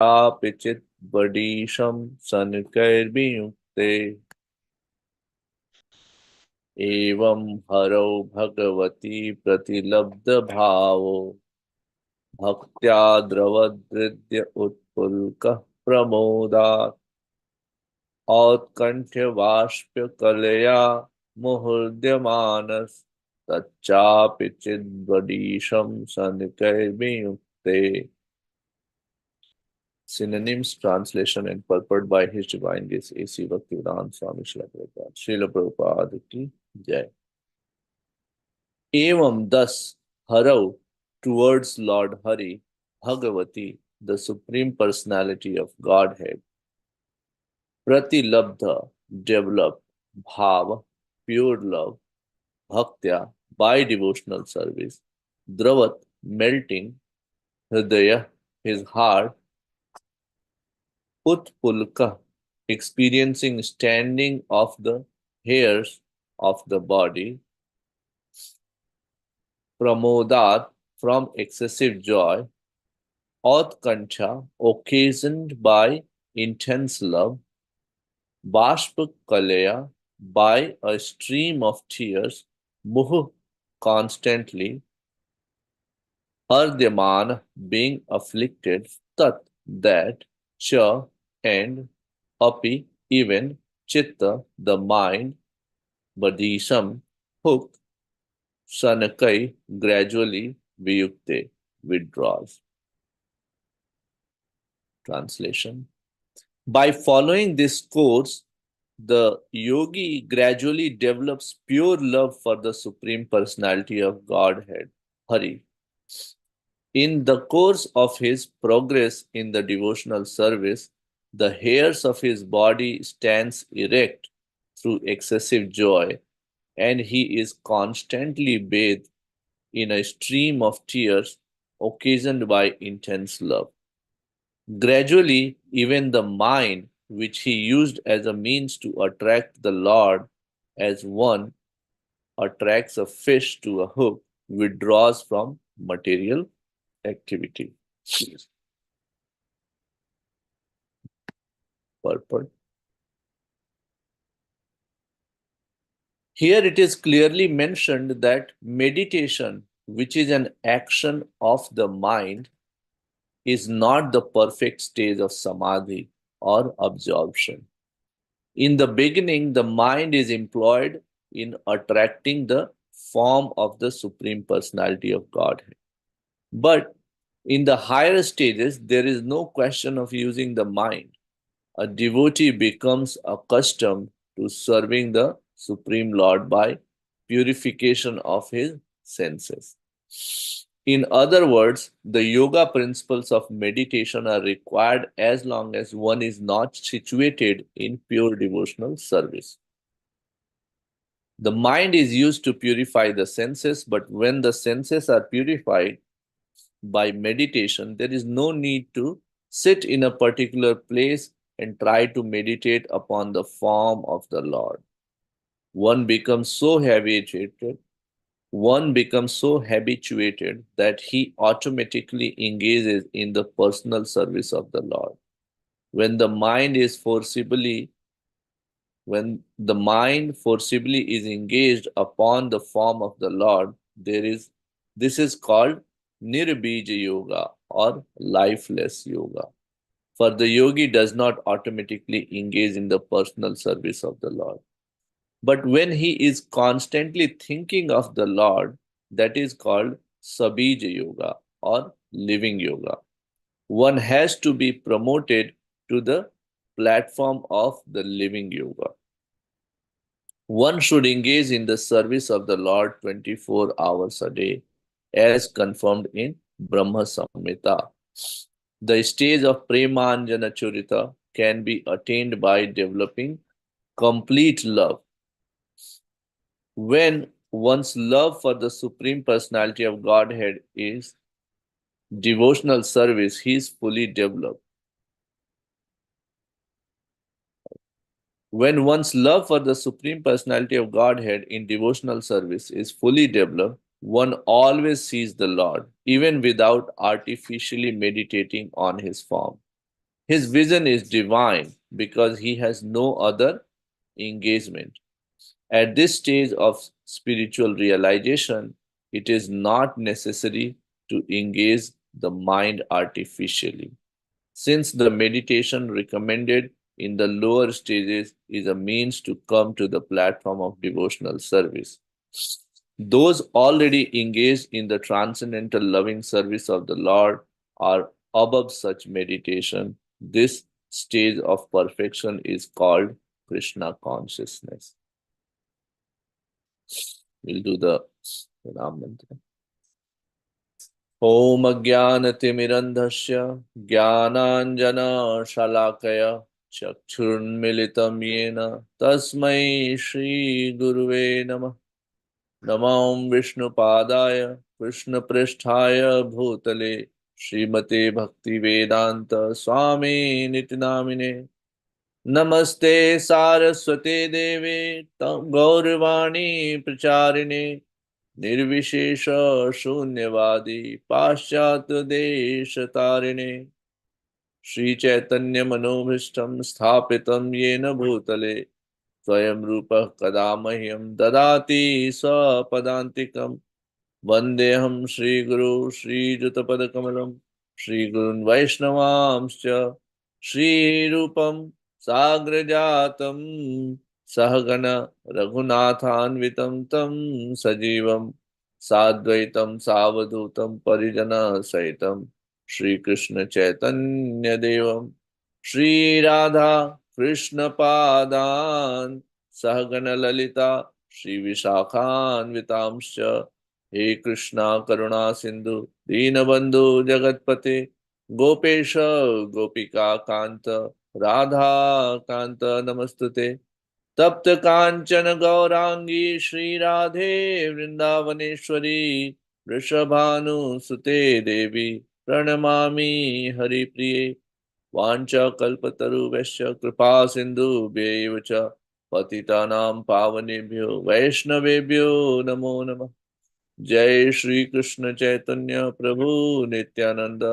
पिचित बडीशम सनकैर्वियुक्ते एवं हरौ भगवती प्रतिलब्ध भावो भक्त्या द्रवदृद्य उत्पुलकः प्रमोदात् औत्कण्ठ्य बाष्प्य कलया मुहुर्द्यमानस् तच्चापि चिद्वडीशं सनकैर्वियुक्ते. Synonyms, translation, and purport by His Divine Grace A.C. Bhaktivedanta Swami Srila Prabhupada. Srila Prabhupada ki Jai. Evam, thus, Harav, towards Lord Hari, Bhagavati, the Supreme Personality of Godhead, Pratilabdha, developed, Bhava, pure love, Bhaktya, by devotional service, Dravat, melting, Hridaya, his heart, Utpulka, experiencing standing of the hairs of the body, Pramodat, from excessive joy, Utkancha, occasioned by intense love, Bashpa Kalaya, by a stream of tears, Muhu, constantly, Ardyaman, being afflicted, Tat, that, Cha, and Api, even, Chitta, the mind, Badisham, hook, Sanakai, gradually, Viyukte, withdraws. Translation. By following this course, the yogi gradually develops pure love for the Supreme Personality of Godhead, Hari. In the course of his progress in the devotional service, the hairs of his body stands erect through excessive joy, and he is constantly bathed in a stream of tears occasioned by intense love. Gradually, even the mind, which he used as a means to attract the Lord, as one attracts a fish to a hook, withdraws from material activity. Purport. Here it is clearly mentioned that meditation, which is an action of the mind, is not the perfect stage of samadhi or absorption. In the beginning, the mind is employed in attracting the form of the Supreme Personality of Godhead. But in the higher stages, there is no question of using the mind. A devotee becomes accustomed to serving the Supreme Lord by purification of his senses. In other words, the yoga principles of meditation are required as long as one is not situated in pure devotional service. The mind is used to purify the senses, but when the senses are purified by meditation, there is no need to sit in a particular place and try to meditate upon the form of the Lord. One becomes so habituated that he automatically engages in the personal service of the Lord. When the mind forcibly is engaged upon the form of the Lord, this is called Nirbija Yoga or lifeless yoga. For the yogi does not automatically engage in the personal service of the Lord. But when he is constantly thinking of the Lord, that is called Sabija Yoga or living yoga. One has to be promoted to the platform of the living yoga. One should engage in the service of the Lord 24 hours a day, as confirmed in Brahma Samhita. The stage of Premanjana Churita can be attained by developing complete love. When one's love for the Supreme Personality of Godhead is devotional service, he is fully developed. When one's love for the Supreme Personality of Godhead in devotional service is fully developed, one always sees the Lord, even without artificially meditating on his form. His vision is divine because he has no other engagement. At this stage of spiritual realization, it is not necessary to engage the mind artificially, since the meditation recommended in the lower stages is a means to come to the platform of devotional service. Those already engaged in the transcendental loving service of the Lord are above such meditation. This stage of perfection is called Krishna consciousness. We'll do the Ram Mantra. ॐ अज्ञानतिमिरन्धस्य ज्ञानाञ्जनशलाकय चक्षुर्मिलितं येन तस्मै श्रीगुरुवे नमः। नमो विष्णुपादाय कृष्णपृष्ठाय भूतले श्रीमते भक्तिवेदान्त स्वामी निति नामिने। नमस्ते सारस्वते देवे गौरवाणी प्रचारिणे निर्विशेष शून्यवादी पाश्चात्य देश तारिणे श्री चैतन्य मनोभीष्टं स्थापितं येन भूतले स्वयं रूपः कदा मह्यं ददाति स्वपदान्तिकम् वन्देऽहं श्रीगुरु श्रीयुतपदकमलं श्रीगुरून् वैष्णवांश्च श्रीरूपं साग्रजातं सहगण रघुनाथान्वितं तं सजीवं साद्वैतं सावधूतं परिजनसहितं श्रीकृष्ण चैतन्यदेवं श्रीराधा कृष्णपादान् सहगण ललिता श्रीविशाखान्वितांश्च हे कृष्णा करुणा सिंधु दीनबंधु जगतपते गोपेश गोपिका कांत राधा कांत नमस्तुते तप्त कांचन गौरांगी श्री राधे वृंदावनेश्वरी वृषभानुसुते देवी प्रणमामि हरिप्रिये वाञ्छाकल्पतरुभ्यश्च कृपा सिन्धुभ्यैव च पतितानां पावनेभ्यो वैष्णवेभ्यो नमो नमः। जय श्री कृष्ण चैतन्य प्रभु नित्यानंद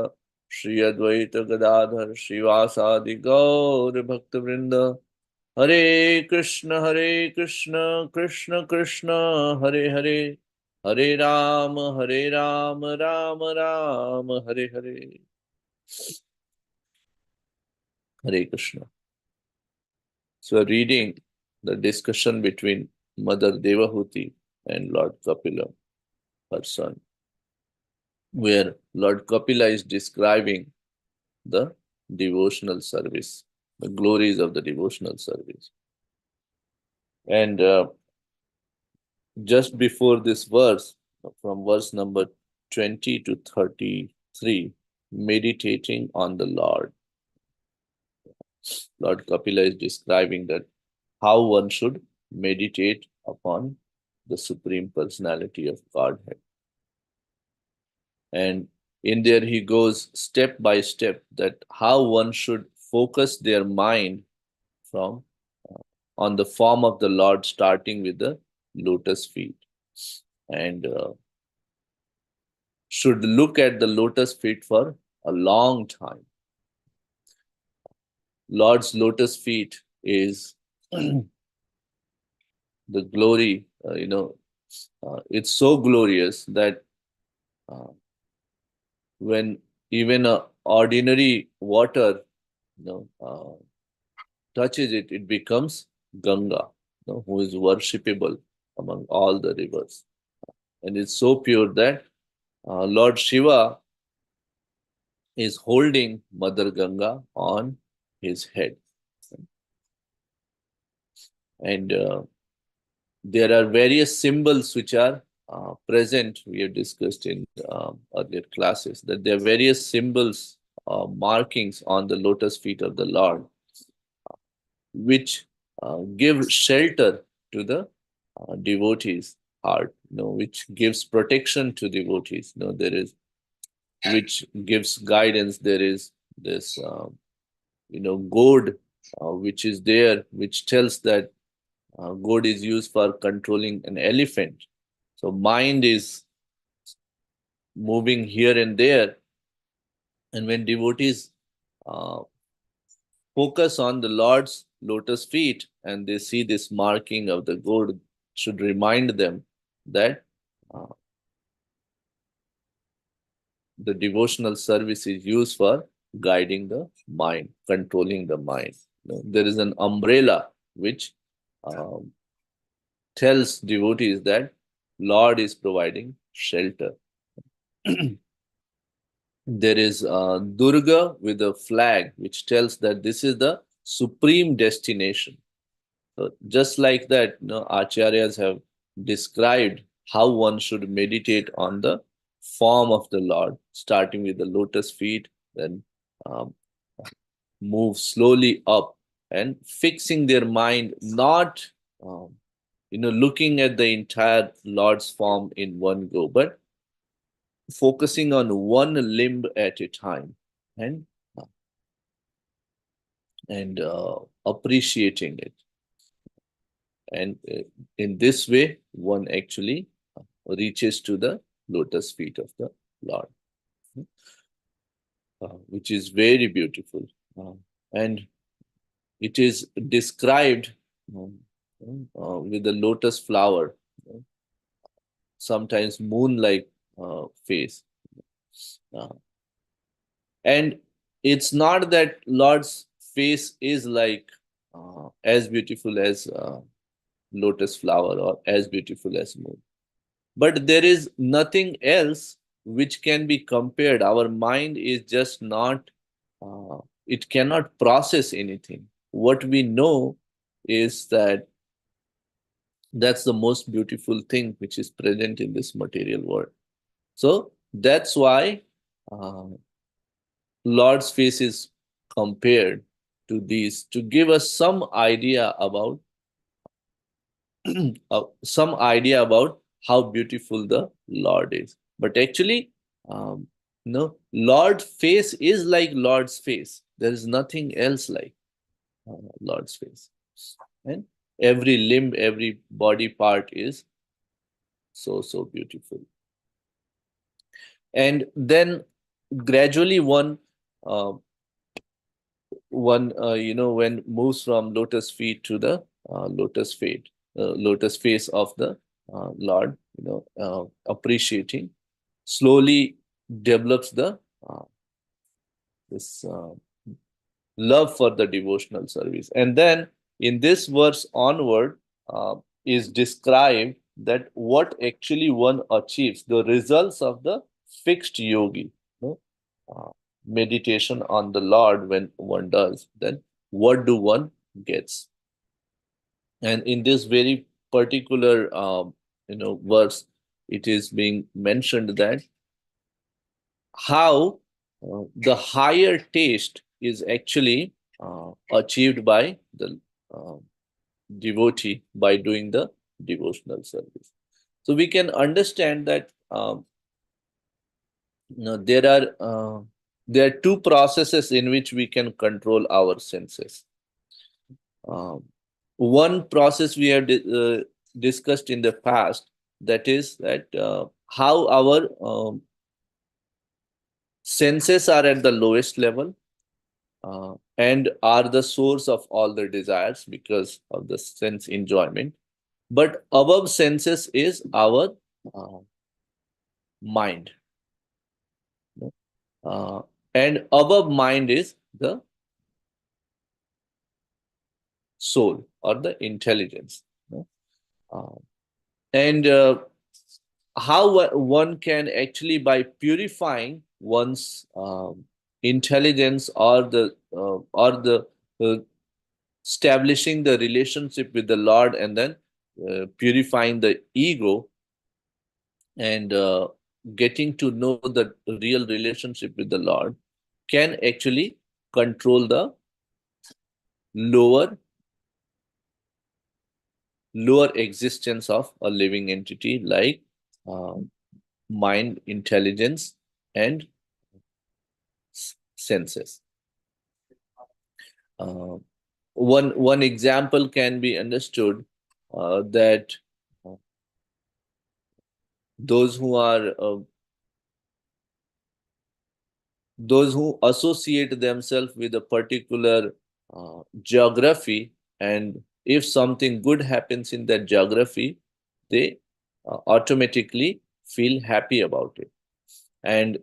श्री अद्वैत गदाधर श्रीवासादि गौर भक्त वृंद हरे Krishna Krishna Krishna Hare Hare Hare Ram Ram Ram Hare Hare. Hare Krishna. So, reading the discussion between Mother Devahuti and Lord Kapila, her son, where Lord Kapila is describing the devotional service, the glories of the devotional service. And just before this verse, from verse number 20 to 33, meditating on the Lord. Lord Kapila is describing that how one should meditate upon the Supreme Personality of Godhead. And in there he goes step by step that how one should focus their mind from on the form of the Lord, starting with the lotus feet, and should look at the lotus feet for a long time. Lord's lotus feet is the glory, it's so glorious that uh, when even a ordinary water, touches it, it becomes Ganga, who is worshipable among all the rivers. And it's so pure that Lord Shiva is holding Mother Ganga on his head. And there are various symbols which are present. We have discussed in earlier classes that there are various symbols, markings on the lotus feet of the Lord, which give shelter to the devotees' heart, which gives protection to devotees. There is, which gives guidance. There is this, goad, which is there, which tells that goad is used for controlling an elephant. So mind is moving here and there, and when devotees focus on the Lord's lotus feet and they see this marking of the gold, should remind them that uh, the devotional service is used for guiding the mind, controlling the mind. There is an umbrella which um, tells devotees that Lord is providing shelter. There is Durga with a flag which tells that this is the supreme destination. So just like that, acharyas have described how one should meditate on the form of the Lord, starting with the lotus feet, then um, move slowly up and fixing their mind, not um, looking at the entire Lord's form in one go, but focusing on one limb at a time and and appreciating it. And in this way, one actually reaches to the lotus feet of the Lord, which is very beautiful. And it is described um, with the lotus flower, sometimes moon-like face. Uh, and it's not that Lord's face is like as beautiful as lotus flower or as beautiful as moon. But there is nothing else which can be compared. Our mind is just not, it cannot process anything. What we know is that that's the most beautiful thing which is present in this material world. So that's why uh, Lord's face is compared to these to give us some idea about how beautiful the Lord is. But actually, um, no, Lord's face is like Lord's face. There is nothing else like Lord's face. And every limb, every body part is so beautiful. And then gradually uh, when moves from lotus feet to the lotus face of the Lord, appreciating, slowly develops the this love for the devotional service. And then in this verse onward is described that what actually one achieves, the results of the fixed yogi, uh, meditation on the Lord. When one does, then what do one gets? And in this very particular verse, it is being mentioned that how the higher taste is actually achieved by the uh, devotee by doing the devotional service. So we can understand that there are two processes in which we can control our senses. Um, One process we have discussed in the past, that is that how our senses are at the lowest level and are the source of all the desires because of the sense enjoyment. But above senses is our uh, mind. Uh, and above mind is the soul or the intelligence. Uh, and how one can actually, by purifying one's intelligence or the uh, establishing the relationship with the Lord, and then purifying the ego and getting to know the real relationship with the Lord, can actually control the lower lower existence of a living entity like uh, mind, intelligence, and senses. Uh, one example can be understood that uh, those who are those who associate themselves with a particular geography, and if something good happens in that geography, they automatically feel happy about it. And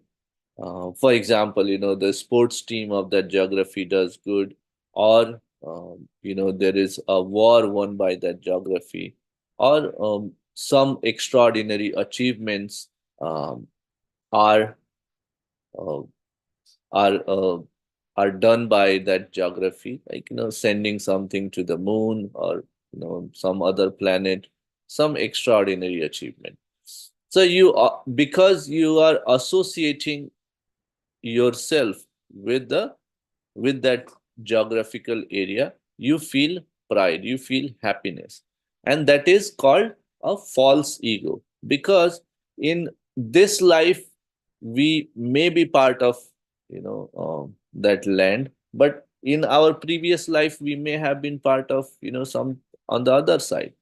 for example, the sports team of that geography does good, or there is a war won by that geography, or some extraordinary achievements um, are uh, are uh, are done by that geography, like sending something to the moon, or some other planet, some extraordinary achievement. So you are, because you are associating yourself with the with that geographical area, you feel pride, you feel happiness. And that is called a false ego, because in this life we may be part of that land, but in our previous life we may have been part of some on the other side.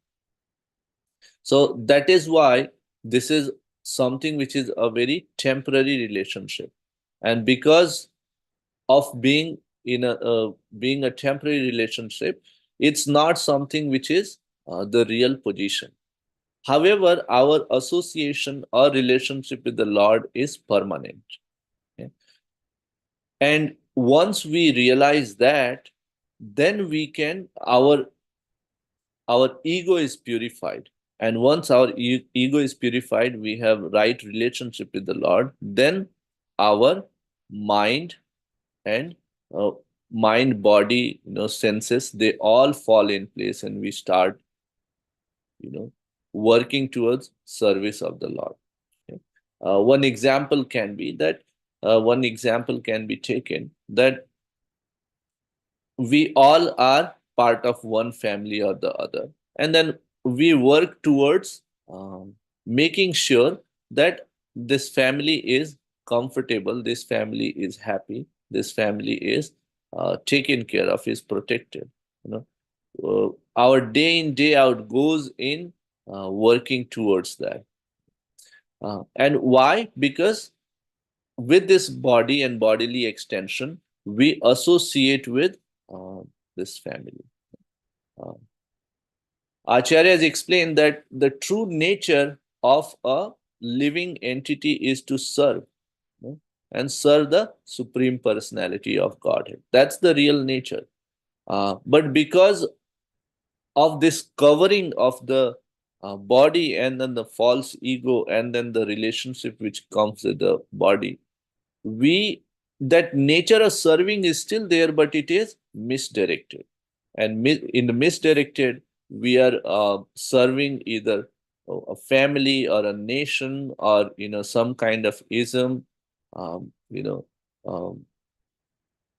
So that is why this is something which is a very temporary relationship. And because of being a temporary relationship, it's not something which is the real position. However, our association or relationship with the Lord is permanent. Okay? And once we realize that, then we can our ego is purified. And once our ego is purified, we have right relationship with the Lord. Then our mind and uh, mind, body, senses, they all fall in place, and we start you know working towards service of the Lord. Okay? One example can be taken that we all are part of one family or the other, and then we work towards making sure that this family is comfortable, this family is happy, this family is taken care of, is protected. you know our day in day out goes in working towards that. And why? Because with this body and bodily extension, we associate with uh, this family. Uh, Acharya has explained that the true nature of a living entity is to serve, and serve the Supreme Personality of Godhead. That's the real nature. But because of this covering of the body, and then the false ego, and then the relationship which comes with the body, we that nature of serving is still there, but it is misdirected. And in the misdirected, we are serving either a family or a nation, or some kind of ism. um, you know um,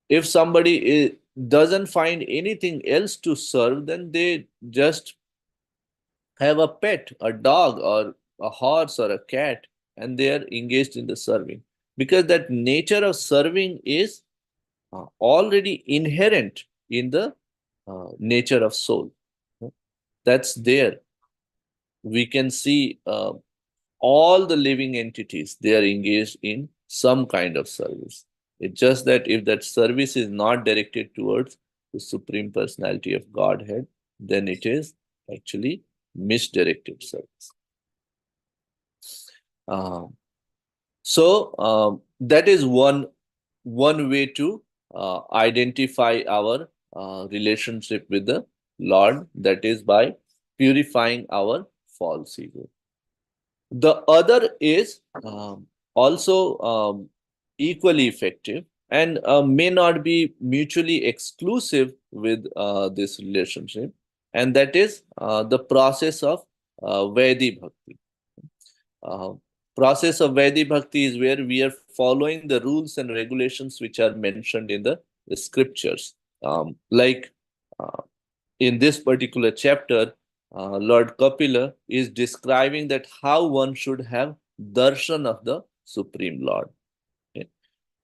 if somebody doesn't find anything else to serve, then they just have a pet, a dog, or a horse, or a cat, and they are engaged in the serving, because that nature of serving is already inherent in the nature of soul. That's there. We can see all the living entities, they are engaged in some kind of service. It's just that if that service is not directed towards the Supreme Personality of Godhead, then it is actually misdirected service. Uh, so that is one way to identify our relationship with the Lord, that is by purifying our false ego. The other is also equally effective, and may not be mutually exclusive with this relationship, and that is the process of Vaidhi Bhakti. Uh, Process of Vaidhi Bhakti is where we are following the rules and regulations which are mentioned in the scriptures. Like uh, in this particular chapter, Lord Kapila is describing that how one should have darshan of the Supreme Lord. Okay?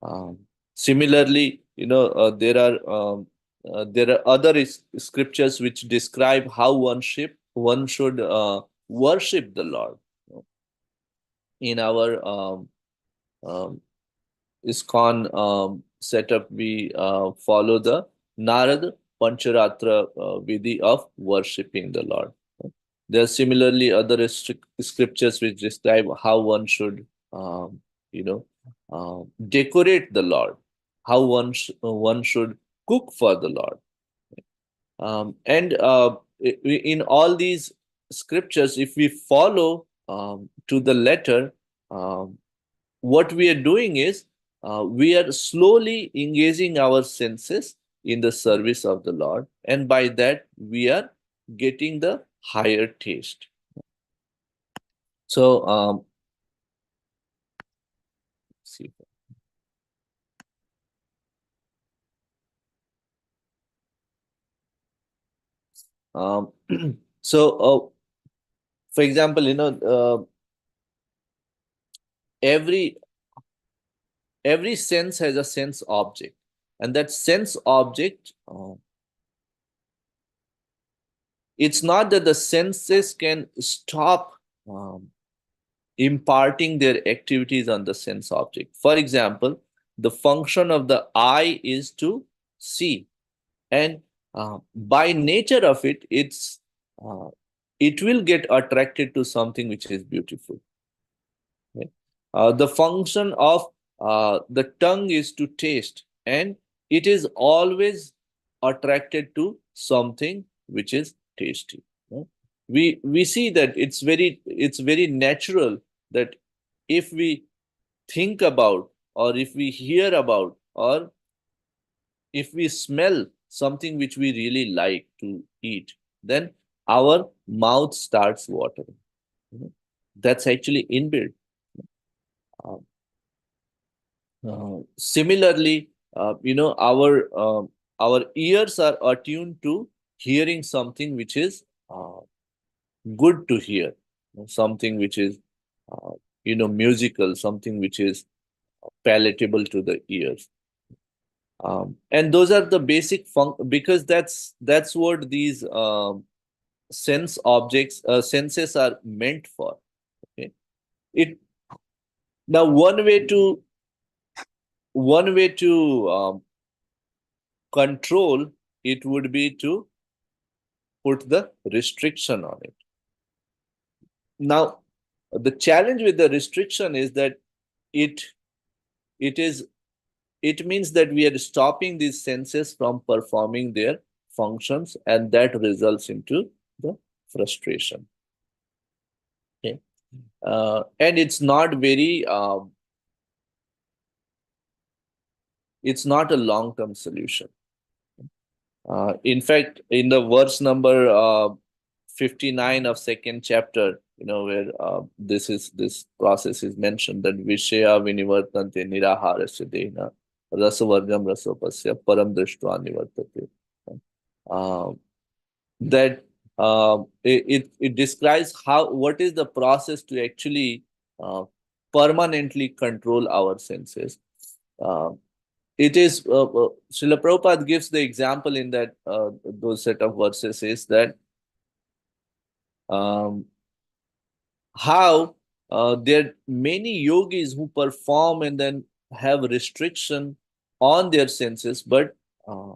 Um, Similarly, there are other scriptures which describe how one should worship the Lord. In our um, ISKCON setup, we follow the Narad Pancharatra Vidhi of worshipping the Lord. There are similarly other scriptures which describe how one should, you know, decorate the Lord, how one should cook for the Lord. And in all these scriptures, if we follow to the letter, um, what we are doing is we are slowly engaging our senses in the service of the Lord, and by that we are getting the higher taste. So, see, um, so for example, every every sense has a sense object, and that sense object, it's not that the senses can stop um, imparting their activities on the sense object. For example, the function of the eye is to see, and by nature of it, uh, it will get attracted to something which is beautiful. Okay? The function of the tongue is to taste, and it is always attracted to something which is tasty. Yeah? We see that it's very natural that if we think about, or if we hear about, or if we smell something which we really like to eat, then our mouth starts watering. Mhm. That's actually inbuilt. Uh, Similarly, our ears are attuned to hearing something which is good to hear, something which is uh, musical, something which is palatable to the ears. And those are the basic because that's what these senses are meant for. Okay? It Now one way to control it would be to put the restriction on it. Now, the challenge with the restriction is that it it is it means that we are stopping these senses from performing their functions, and that results into the frustration. Okay? And it's not a long-term solution. In fact, in the verse number 59 of second chapter, where this process is mentioned, that Vishaya Vinivartante Niraharasya Dehna Rasavargam Rasopasya Param Drishtva Nivartate. Uh, that it describes what is the process to actually permanently control our senses. Uh, it is Srila Prabhupada gives the example in that those set of verses is that um, how there are many yogis who perform and then have restriction on their senses, but uh,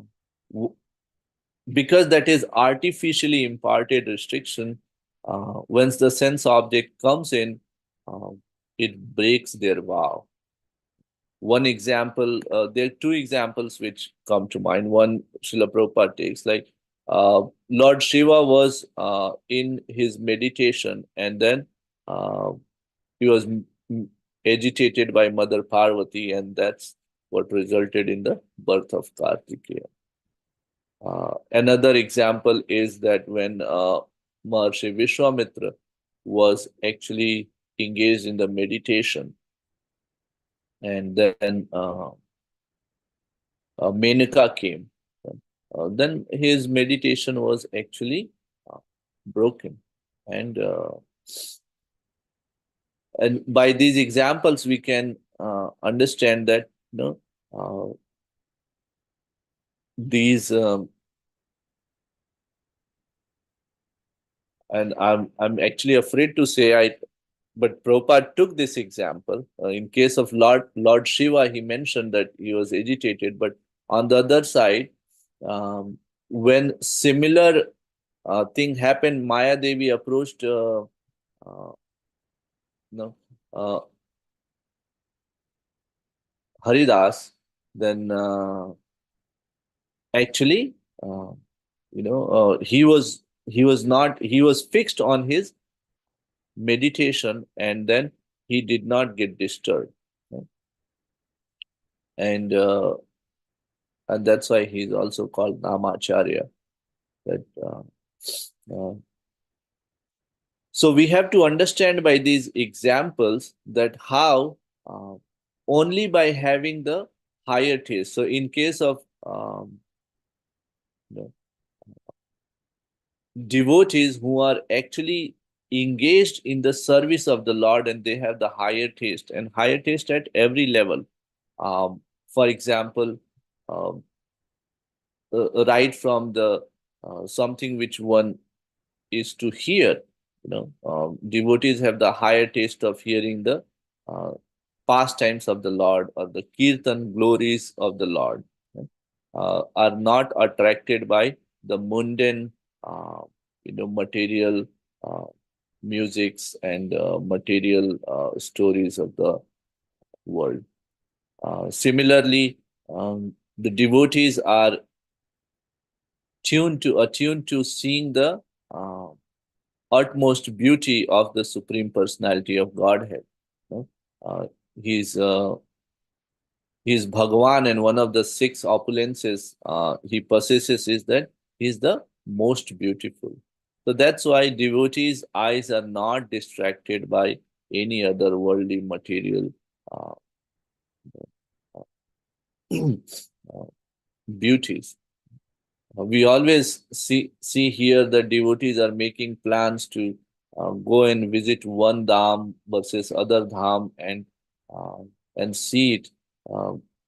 because that is artificially imparted restriction, once the sense object comes in, uh, it breaks their vow. One example, there are two examples which come to mind. One Srila Prabhupada takes, like Lord Shiva was in his meditation, and then uh, he was agitated by Mother Parvati, and that's what resulted in the birth of Kartikeya. Another example is that when Maharshi Vishwamitra was actually engaged in the meditation, and then Menaka came, then his meditation was actually uh, broken. And by these examples, we can understand that uh, these and I'm actually afraid to say but Prabhupada took this example. In case of Lord Shiva, he mentioned that he was agitated, but on the other side, when similar thing happened, Maya Devi approached no, uh, Haridas, then actually, uh, he was fixed on his meditation, and then he did not get disturbed, right? and and that's why he's also called Namacharya. That uh, so we have to understand by these examples that how uh, only by having the higher taste. So in case of you know, devotees who are actually engaged in the service of the Lord, and they have the higher taste at every level. For example, um, right from the something which one is to hear. Devotees have the higher taste of hearing the uh, pastimes of the Lord, or the kirtan glories of the Lord. Are not attracted by the mundane, uh, material uh, musics and material stories of the world. Similarly, the devotees are attuned to seeing the uh, utmost beauty of the Supreme Personality of Godhead. You know? He's He's Bhagwan, and one of the six opulences he possesses is that he's the most beautiful. So that's why devotees' eyes are not distracted by any other worldly material uh, uh, beauties. We always see here that devotees are making plans to go and visit one dham versus other dham, uh, and see it.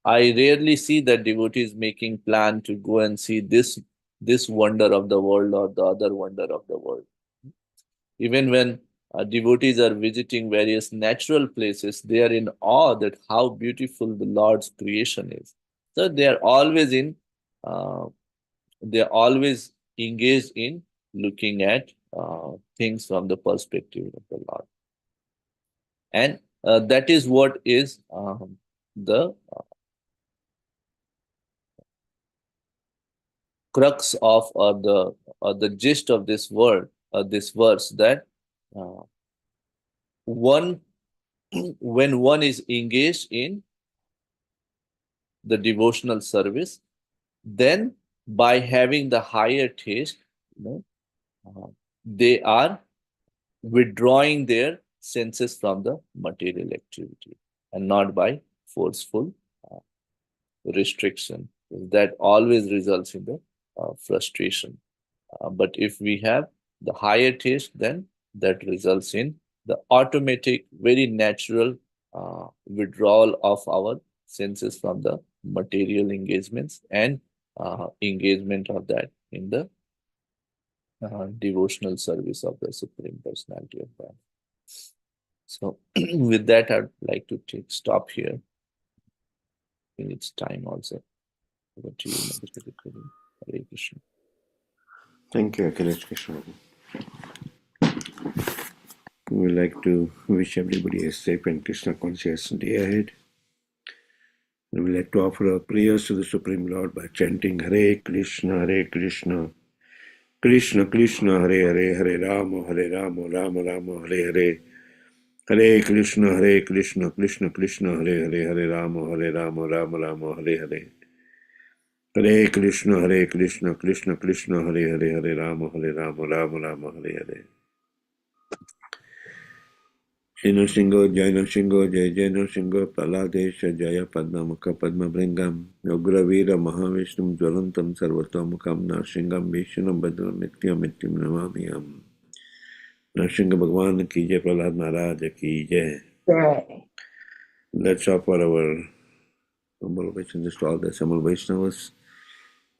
I rarely see that devotees making plan to go and see this wonder of the world or the other wonder of the world. Even when devotees are visiting various natural places, they are in awe that how beautiful the Lord's creation is. So uh, they are always engaged in looking at things from the perspective of the Lord. And that is what is the crux of, or the gist of this word, this verse, that uh, one when one is engaged in the devotional service, then by having the higher taste, you know, they are withdrawing their senses from the material activity, and not by forceful uh, restriction. That always results in the frustration. But if we have the higher taste, then that results in the automatic, very natural withdrawal of our senses from the material engagements, and engagement of that in the devotional service of the Supreme Personality of God. So, with that, I'd like to stop here. I think it's time also. Over to you, Madhukar. Hare Krishna. Thank you, Akhilesh Krishna. We would like to wish everybody a safe and Krishna conscious day ahead. And we would like to offer our prayers to the Supreme Lord by chanting Hare Krishna, Krishna Krishna, Hare Rama, Rama Rama, Hare. Hare Krishna, Krishna Krishna, Hare Rama, Rama Hare. Hare Krishna, Krishna Krishna, Hare Rama, Rama Hare. Shino Shingo, Jaino Shingo, Jai Jaino Shingo, Praladesha, Jaya Padmamukha Padmabringam, Yogravira Mahavishnu, Jwalantam Sarvatomukam, Narshingam, Vishnum, Badram, Nityam, Nityam Namamiyam. Narsingha Bhagwan ki jai, Prahlad Maharaj ki jai. Let's offer our humble obeisances to all the Samal Vaishnavas.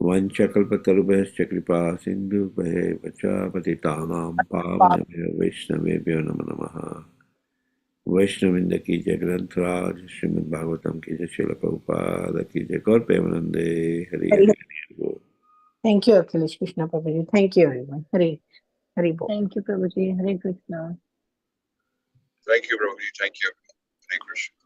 Vanchakalpatarubhascha kripa sindhu bhe vacha patitanam pavanabhyo Vaishnavebhyo namo namaha. वैष्णविंद की जय ग्रंथराज श्रीमद् भागवतम की जय श्रील प्रभुपाद की जय गौर प्रेमानंदे हरि हरि बोल। Thank you, Akhilesh Krishna Prabhuji. Thank you, everyone. Hari Bol. Thank you, Prabhuji. Hare Krishna. Thank you, Prabhuji. Thank you. Hare Krishna.